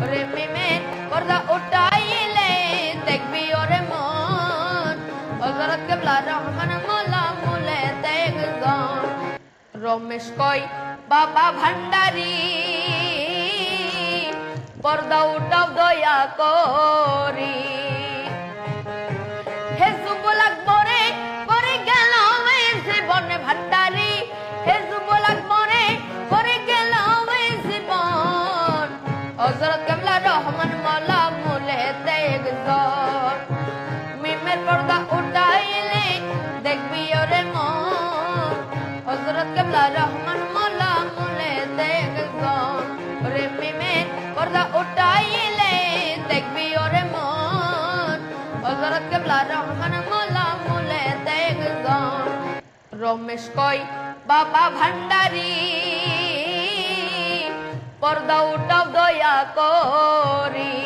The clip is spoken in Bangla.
রে মিমের পর্দা উঠাইলে দেখবি ওরে মন হযরত কিবলা রহমান মোলা মুলে দেখজন রমেশ কই বাবা ভান্ডারী পর্দা উঠাও দয়া করি হে যুবল আকবরে করে গেল এই জীবনে ভান্ডারী হে যুবল আকবরে করে গেল এই জীবন হযরত কিবলা রহমান মোলা মুলে দেখজন মিমের পর্দা উঠাইলে দেখবি ওরে মন হযরত কিবলা রহমান মোলা মুলে দেখজন রে মিমের পর্দা উঠাইলে দেখবি ওরে মন হযরত কিবলা রহমান মোলা মুলে দেখজন রমেশ কই বাবা ভান্ডারী পর্দা উঠাও দয়া করি